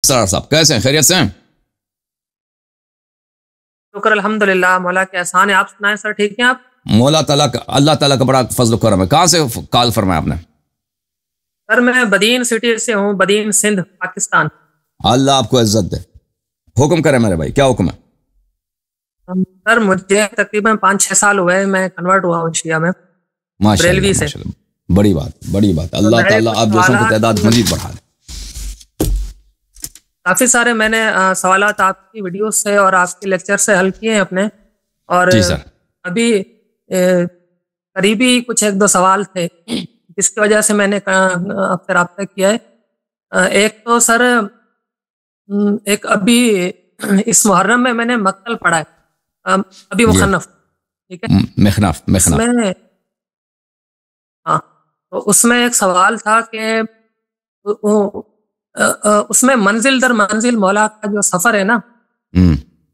سرار صاحب کیسے ہیں؟ خیریت سے ہیں؟ شکر الحمدللہ، مولا کے احسان ہے. آپ سنائیں سر، ٹھیک ہیں آپ؟ مولا تعالیٰ کا، اللہ تعالیٰ کا بڑا فضل و کرم ہے. کہاں سے کال فرمایا آپ نے؟ سر میں بدین سٹی سے ہوں، بدین سندھ، پاکستان. اللہ آپ کو عزت دے. حکم کرے میرے بھائی، کیا حکم ہے؟ سر مجھے تقریباً 5-6 سال ہوئے، میں کنورٹ ہوا ہوں شیعہ میں، بریلوی سے. بڑی بات، بڑی بات. اللہ تعالیٰ آپ جیسوں کی تعداد مزید بڑھا دے. کافی سارے میں نے سوالات آپ کی ویڈیوز سے اور آپ کے لیکچر سے حل کیے ہیں اپنے، اور جی سر. ابھی قریبی کچھ 1-2 سوال تھے جس کی وجہ سے میں نے آپ سے رابطہ کیا ہے. ایک تو سر، ایک ابھی اس محرم میں نے مقتل پڑھا ہے، ابھی مخنف، ٹھیک ہے، مخنف. ہاں، تو اس میں ایک سوال تھا کہ اس میں منزل در منزل مولا کا جو سفر ہے نا،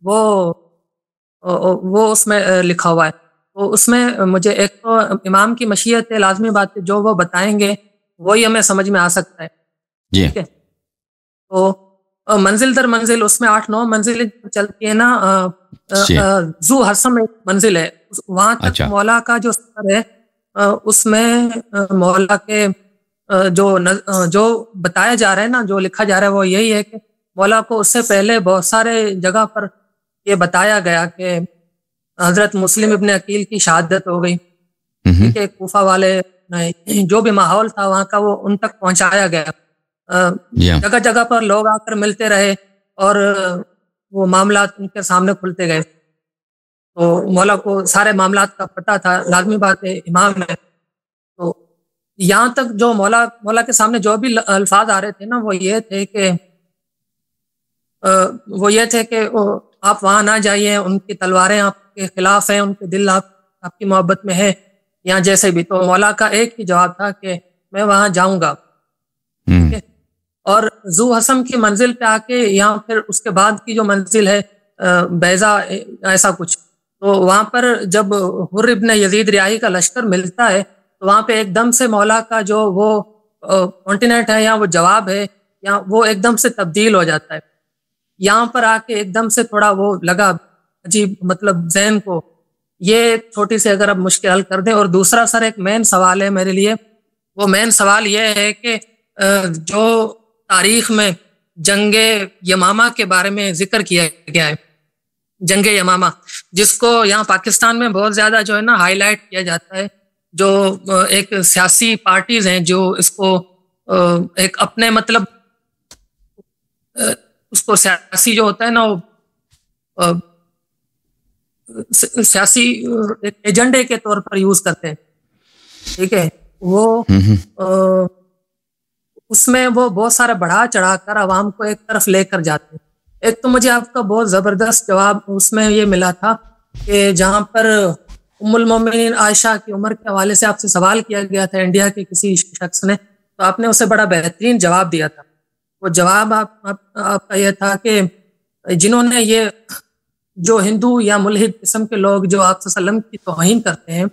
وہ اس میں لکھا ہوا ہے. تو اس میں مجھے ایک تو امام کی مشیت ہے، لازمی بات ہے، جو وہ بتائیں گے وہی ہمیں سمجھ میں آ سکتا ہے. ٹھیک ہے، تو منزل در منزل اس میں 8-9 منزل چلتی ہے نا. ذو حسم ایک منزل ہے، وہاں تک مولا کا جو سفر ہے، اس میں مولا کے جو بتایا جا رہا ہے نا، جو لکھا جا رہا ہے وہ یہی ہے کہ مولا کو اس سے پہلے بہت سارے جگہ پر یہ بتایا گیا کہ حضرت مسلم ابن عقیل کی شہادت ہو گئی. ٹھیک ہے، کوفہ والے جو بھی ماحول تھا وہاں کا وہ ان تک پہنچایا گیا. جگہ جگہ پر لوگ آ کر ملتے رہے اور وہ معاملات ان کے سامنے کھلتے گئے. تو مولا کو سارے معاملات کا پتہ تھا، لازمی بات ہے، امام ہے. تو یہاں تک جو مولا کے سامنے جو بھی الفاظ آ رہے تھے نا، وہ یہ تھے کہ آپ وہاں نہ جائیے، ان کی تلواریں آپ کے خلاف ہیں، ان کے دل آپ کی محبت میں ہے، یا جیسے بھی. تو مولا کا ایک ہی جواب تھا کہ میں وہاں جاؤں گا. اور ذو حسم کی منزل پہ آ کے، یہاں پھر اس کے بعد کی جو منزل ہے بیضا، ایسا کچھ، تو وہاں پر جب حر ابن یزید ریاحی کا لشکر ملتا ہے تو وہاں پہ ایک دم سے مولا کا جو وہ کانٹیننٹ ہے یا وہ جواب ہے، یا وہ ایک دم سے تبدیل ہو جاتا ہے. یہاں پر آ کے ایک دم سے تھوڑا وہ لگا عجیب، مطلب ذہن کو یہ چھوٹی سی اگر اب مشکل حل کر دیں. اور دوسرا سر ایک مین سوال ہے میرے لیے، وہ مین سوال یہ ہے کہ جو تاریخ میں جنگ یمامہ کے بارے میں ذکر کیا گیا ہے، جنگ یمامہ، جس کو یہاں پاکستان میں بہت زیادہ جو ہے نا ہائی لائٹ کیا جاتا ہے، جو ایک سیاسی پارٹیز ہیں جو اس کو ایک اپنے مطلب اس کو سیاسی جو ہوتا ہے نا، وہ سیاسی ایجنڈے کے طور پر یوز کرتے ہیں. ٹھیک ہے، وہ اس میں وہ بہت سارا بڑھا چڑھا کر عوام کو ایک طرف لے کر جاتے ہیں. ایک تو مجھے آپ کا بہت زبردست جواب اس میں یہ ملا تھا کہ جہاں پر ام المومنین عائشہ کی عمر کے حوالے سے آپ سے سوال کیا گیا تھا انڈیا کے کسی شخص نے، تو آپ نے اسے بڑا بہترین جواب دیا تھا. وہ جواب آپ کا یہ تھا کہ جنہوں نے یہ جو ہندو یا ملحد قسم کے لوگ جو آپ صلی اللہ علیہ وسلم کی توہین کرتے ہیں،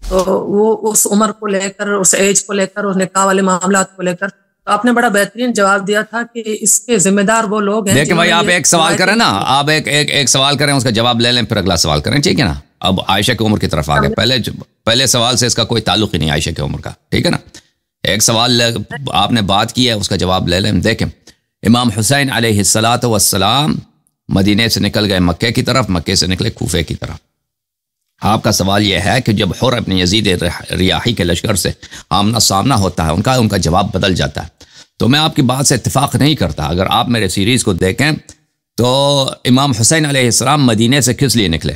تو وہ اس عمر کو لے کر، اس ایج کو لے کر، اس نکاح والے معاملات کو لے کر، تو آپ نے بڑا بہترین جواب دیا تھا کہ اس کے ذمہ دار وہ لوگ ہیں. لیکن بھائی آپ ایک سوال کریں نا، آپ ایک سوال کریں، اس کا جواب لے لیں، پھر اگلا سوال کریں، ٹھیک ہے نا. اب عائشہ کی عمر کی طرف آ گئے، پہلے سوال سے اس کا کوئی تعلق ہی نہیں عائشہ کی عمر کا، ٹھیک ہے نا. ایک سوال آپ نے بات کی ہے، اس کا جواب لے لیں. دیکھیں، امام حسین علیہ السلام مدینے سے نکل گئے مکے کی طرف، مکے سے نکلے کوفے کی طرف. آپ کا سوال یہ ہے کہ جب حر ابن یزید ریاحی کے لشکر سے آمنا سامنا ہوتا ہے، ان کا جواب بدل جاتا ہے. تو میں آپ کی بات سے اتفاق نہیں کرتا. اگر آپ میرے سیریز کو دیکھیں تو امام حسین علیہ السلام مدینے سے کس لیے نکلے؟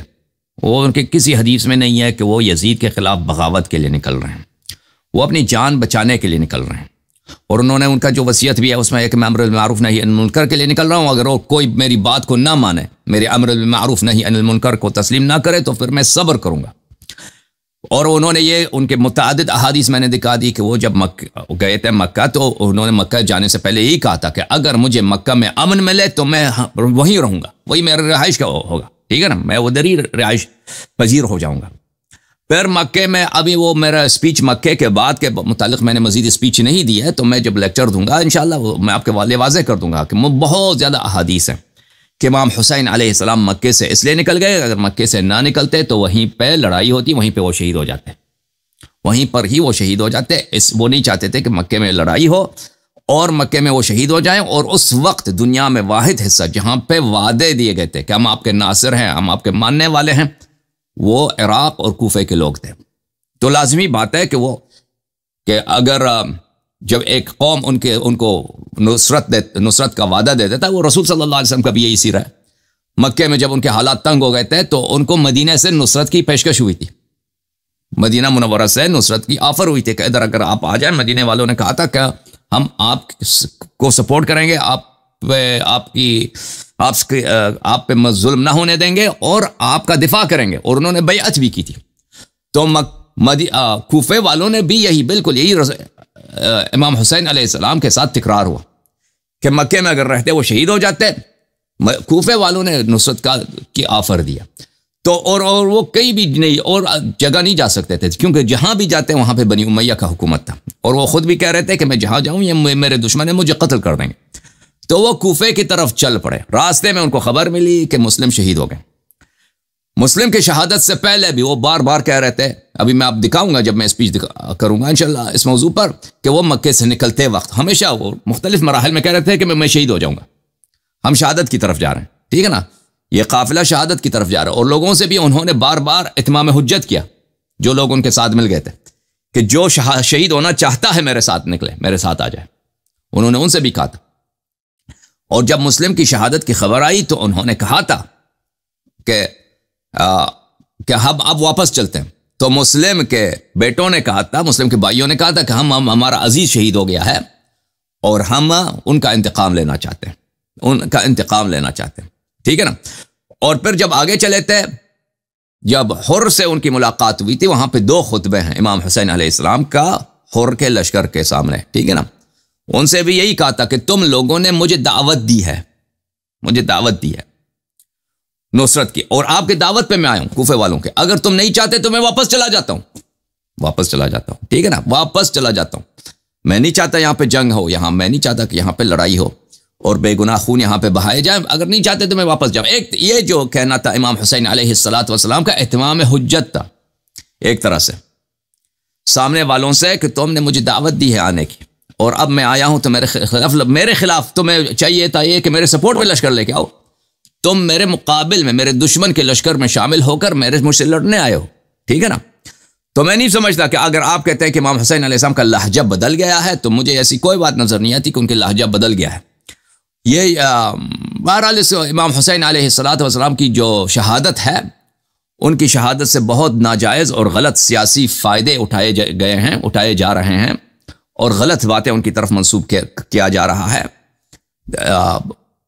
وہ ان کے کسی حدیث میں نہیں ہے کہ وہ یزید کے خلاف بغاوت کے لیے نکل رہے ہیں. وہ اپنی جان بچانے کے لیے نکل رہے ہیں. اور انہوں نے ان کا جو وصیت بھی ہے اس میں ہے کہ میں امر بالمعروف نہی عن المنکر کے لیے نکل رہا ہوں. اگر وہ کوئی میری بات کو نہ مانے، میرے امر بالمعروف نہی عن المنکر کو تسلیم نہ کرے، تو پھر میں صبر کروں گا. اور انہوں نے یہ ان کے متعدد احادیث میں نے دکھا دی کہ وہ جب گئے تھے مکہ، تو انہوں نے مکہ جانے سے پہلے یہی کہا تھا کہ اگر مجھے مکہ میں امن ملے تو میں وہیں رہوں گا، وہی میرا رہائش کا ہوگا، ٹھیک ہے نا، میں ادھر ہی رہائش پذیر ہو جاؤں گا. پھر مکے میں ابھی وہ میرا اسپیچ مکے کے بعد کے متعلق میں نے مزید اسپیچ نہیں دی ہے، تو میں جب لیکچر دوں گا انشاءاللہ وہ میں آپ کے والے واضح کر دوں گا کہ بہت زیادہ احادیث ہیں کہ امام حسین علیہ السلام مکے سے اس لیے نکل گئے، اگر مکے سے نہ نکلتے تو وہیں پہ لڑائی ہوتی، وہیں پہ وہ شہید ہو جاتے، وہیں پر ہی وہ شہید ہو جاتے۔ وہ نہیں چاہتے تھے کہ مکے میں لڑائی ہو اور مکے میں وہ شہید ہو جائیں، اور اس وقت دنیا میں واحد حصہ جہاں پہ وعدے دیے گئے تھے کہ ہم آپ کے ناصر ہیں، ہم آپ کے ماننے والے ہیں، وہ عراق اور کوفے کے لوگ تھے۔ تو لازمی بات ہے کہ اگر جب ایک قوم ان کو نصرت کا وعدہ دے دیتا ہے، وہ رسول صلی اللہ علیہ وسلم کا بھی یہی سیرہ ہے۔ مکے میں جب ان کے حالات تنگ ہو گئے تھے تو ان کو مدینہ سے نصرت کی پیشکش ہوئی تھی، مدینہ منورہ سے نصرت کی آفر ہوئی تھی کہ ادھر اگر آپ آ جائیں۔ مدینے والوں نے کہا تھا کہ ہم آپ کو سپورٹ کریں گے، آپ پہ ظلم نہ ہونے دیں گے اور آپ کا دفاع کریں گے، اور انہوں نے بیعت بھی کی تھی۔ تو کوفے والوں نے بھی بالکل یہی امام حسین علیہ السلام کے ساتھ تکرار ہوا کہ مکے میں اگر رہتے وہ شہید ہو جاتے۔ کوفے والوں نے نصرت کی آفر دیا، تو اور وہ کئی بھی نہیں اور جگہ نہیں جا سکتے تھے، کیونکہ جہاں بھی جاتے وہاں پہ بنی امیہ کا حکومت تھا، اور وہ خود بھی کہہ رہے تھے کہ میں جہاں جاؤں یہ میرے دشمن ہیں، مجھے قتل کر دیں گے۔ تو وہ کوفے کی طرف چل پڑے، راستے میں ان کو خبر ملی کہ مسلم شہید ہو گئے۔ مسلم کی شہادت سے پہلے بھی وہ بار بار کہہ رہے تھے، ابھی میں آپ دکھاؤں گا جب میں اسپیچ کروں گا انشاءاللہ اس موضوع پر، کہ وہ مکے سے نکلتے وقت ہمیشہ وہ مختلف مراحل میں کہہ رہے تھے کہ میں شہید ہو جاؤں گا، ہم شہادت کی طرف جا رہے ہیں، ٹھیک ہے نا، یہ قافلہ شہادت کی طرف جا رہا ہے۔ اور لوگوں سے بھی انہوں نے بار بار اتمام حجت کیا، جو لوگ ان کے ساتھ مل گئے تھے، کہ جو شہید ہونا چاہتا ہے میرے ساتھ نکلے، میرے ساتھ آ جائے، انہوں نے ان سے بھی کہا تھا۔ اور جب مسلم کی شہادت کی خبر آئی تو انہوں نے کہا تھا کہ اب واپس چلتے ہیں۔ تو مسلم کے بیٹوں نے کہا تھا، مسلم کے بھائیوں نے کہا تھا کہ ہمارا عزیز شہید ہو گیا ہے اور ہم ان کا انتقام لینا چاہتے ہیں، ٹھیک ہے نا۔ اور پھر جب آگے چلے تھے، جب حر سے ان کی ملاقات ہوئی تھی، وہاں پہ 2 خطبے ہیں امام حسین علیہ السلام کا حر کے لشکر کے سامنے، ٹھیک ہے نا۔ ان سے بھی یہی کہا تھا کہ تم لوگوں نے مجھے دعوت دی ہے نصرت کی، اور آپ کی دعوت پہ میں آیا ہوں کوفے والوں کے، اگر تم نہیں چاہتے تو میں واپس چلا جاتا ہوں، ٹھیک ہے نا، واپس چلا جاتا ہوں۔ میں نہیں چاہتا یہاں پہ جنگ ہو، میں نہیں چاہتا کہ یہاں پہ لڑائی ہو اور بے گناہ خون یہاں پہ بہائے جائیں، اگر نہیں چاہتے تو میں واپس جاؤں۔ ایک یہ جو کہنا تھا امام حسین علیہ السلام کا اتمام حجت تھا، ایک طرح سے سامنے والوں سے، کہ تم نے مجھے دعوت دی ہے آنے کی، اور اب میں آیا ہوں تو میرے خلاف تمہیں چاہیے تھا یہ کہ میرے سپورٹ میں لشکر لے کے آؤ، تم میرے مقابل میں میرے دشمن کے لشکر میں شامل ہو کر مجھ سے لڑنے آئے ہو، ٹھیک ہے نا۔ تو میں نہیں سمجھتا کہ اگر آپ کہتے ہیں کہ امام حسین علیہ السلام کا لہجہ بدل گیا ہے، تو مجھے ایسی کوئی بات نظر نہیں آتی کہ ان کے لہجہ بدل گیا ہے۔ یہ بہرحال امام حسین علیہ السلام کی جو شہادت ہے، ان کی شہادت سے بہت ناجائز اور غلط سیاسی فائدے اٹھائے جا رہے ہیں، اور غلط باتیں ان کی طرف منسوب کیا جا رہا ہے۔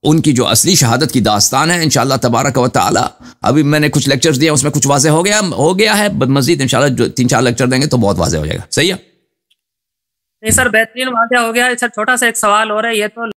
ان کی جو اصلی شہادت کی داستان ہے انشاءاللہ تبارک و تعالی، ابھی میں نے کچھ لیکچرز دیے، اس میں کچھ واضح ہو گیا ہے، مزید انشاءاللہ جو 3-4 لیکچر دیں گے تو بہت واضح ہو جائے گا۔ صحیح ہے؟ نہیں سر، بہترین واضح ہو گیا ہے۔ سر چھوٹا سا ایک سوال ہو رہا ہے، یہ تو